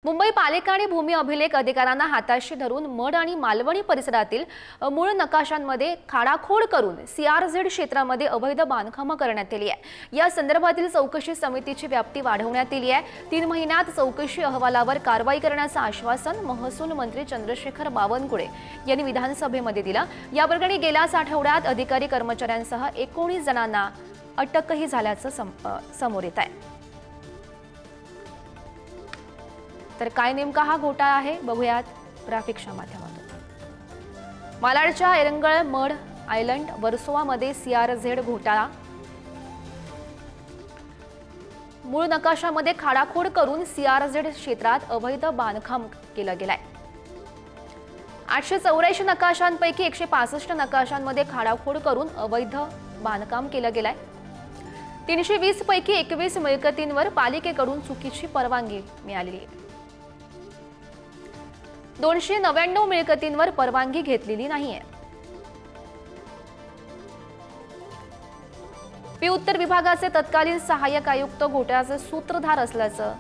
मुंबई पालिका आणि भूमी अभिलेख अधिकाऱ्यांना हाताशी धरून मड आणि मालवणी परिसरातील मूळ नकाशांमध्ये खाडाखोड करून सीआरझेड क्षेत्रामध्ये अवैध बांधकाम करण्यात आली आहे। या संदर्भातील चौकशी समितीची व्याप्ती वाढवण्यात आली आहे। 3 महिन्यात चौकशी अहवालावर कारवाई करण्याचं आश्वासन महसूल मंत्री चंद्रशेखर बावनकुळे यांनी विधानसभेमध्ये दिलं। या प्रकरणी गेल्याच आठवड्यात अधिकारी कर्मचाऱ्यांसह 19 जणांना अटकही झाल्याचं समोर येत आहे। तर काय नेमका हा घोटाळा आहे बघूयात ग्राफिक्सच्या माध्यमातून। मालाडच्या एरंगळ मड आयलंड वर्सोवामध्ये सीआरझेड घोटाळा। मूळ नकाशामध्ये खाडाखोड करून सीआरझेड क्षेत्रात अवैध बांधकाम केलं गेलंय। 884 नकाशांपैकी 165 नकाशांमध्ये खाडाखोड करून अवैध बांधकाम केलं गेलंय। 320 पैकी 21 मिळकतींवर पालिकेकडून चुकीची परवानगी मिळालेली आहे। 299 मिळकतींवर परवानगी घेतलेली नाहीये। पी उत्तर विभागाचे तत्कालीन सहाय्यक आयुक्त घोटाळ्याचे सूत्रधार असल्याचं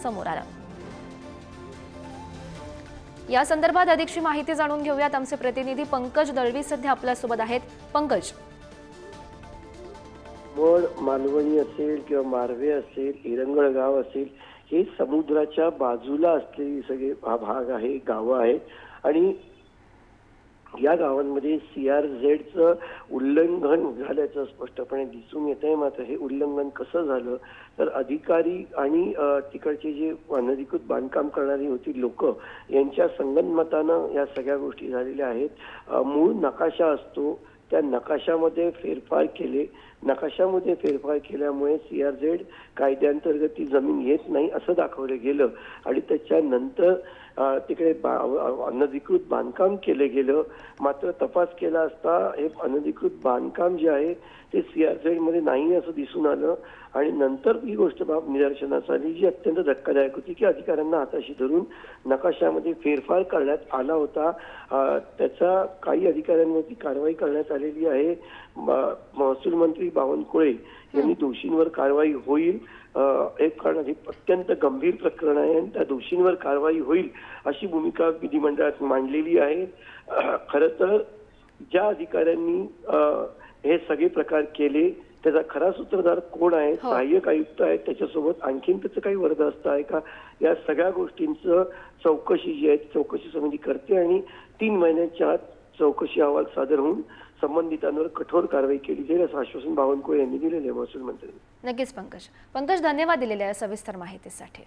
समोर आलं। या संदर्भात अधिकची माहिती जाणून घेऊयात। आमचे प्रतिनिधी पंकज दळवी सध्या आपल्या सोबत आहेत। पंकज, मड मालवणी असेल किंवा मारवे असेल, इरंगळ गाव असेल, हे समुद्राच्या बाजूला असलेली सगळे हा भाग आहे, गावं आहेत आणि या गावांमध्ये सीआरझेडचं उल्लंघन झाल्याचं स्पष्टपणे दिसून येत आहे। मात्र हे उल्लंघन कसं झालं तर अधिकारी आणि तिकडचे जे अनधिकृत बांधकाम करणारी होती लोक यांच्या संगनमतानं या सगळ्या गोष्टी झालेल्या आहेत। मूळ नकाशा असतो त्या नकाशामध्ये फेरफार केले, नकाशामध्ये फेरफार केल्यामुळे सीआरझेड कायद्याअंतर्गत ती जमीन येत नाही असं दाखवलं गेलं आणि त्याच्यानंतर तिकडे अनधिकृत बांधकाम केलं गेलं। मात्र तपास केला असता हे अनधिकृत बांधकाम जे आहे ते सीआरझेड मध्ये नाही असं दिसून आलं आणि नंतर ही गोष्ट बाब निदर्शनास आली जी अत्यंत धक्कादायक होती की अधिकाऱ्यांना हाताशी धरून नकाशामध्ये फेरफार करण्यात आला होता। त्याचा काही अधिकाऱ्यांवरती कारवाई करण्यात आलेली आहे। महसूल मंत्री बावनकुळे यांनी दोषींवर कारवाई होईल, एक कारण अत्यंत गंभीर प्रकरण आहे आणि त्या दोषींवर कारवाई होईल अशी भूमिका विधिमंडळात मांडलेली आहे। खरं तर ज्या अधिकाऱ्यांनी हे सगळे प्रकार केले त्याचा खरा सूत्रधार कोण आहे, सहाय्यक आयुक्त आहेत, त्याच्यासोबत आणखीन त्याचं काही वर्दस्त आहे का, या सगळ्या गोष्टींचं चौकशी जी आहे चौकशी समिती करते आणि 3 महिन्याच्या आत चौकशी अहवाल सादर होऊन संबंधितांवर कठोर कारवाई केली जाईल असं आश्वासन बावनकुळे यांनी दिलेले आहे महसूल मंत्र्यांनी। नक्कीच पंकज, धन्यवाद दिलेल्या सविस्तर माहितीसाठी।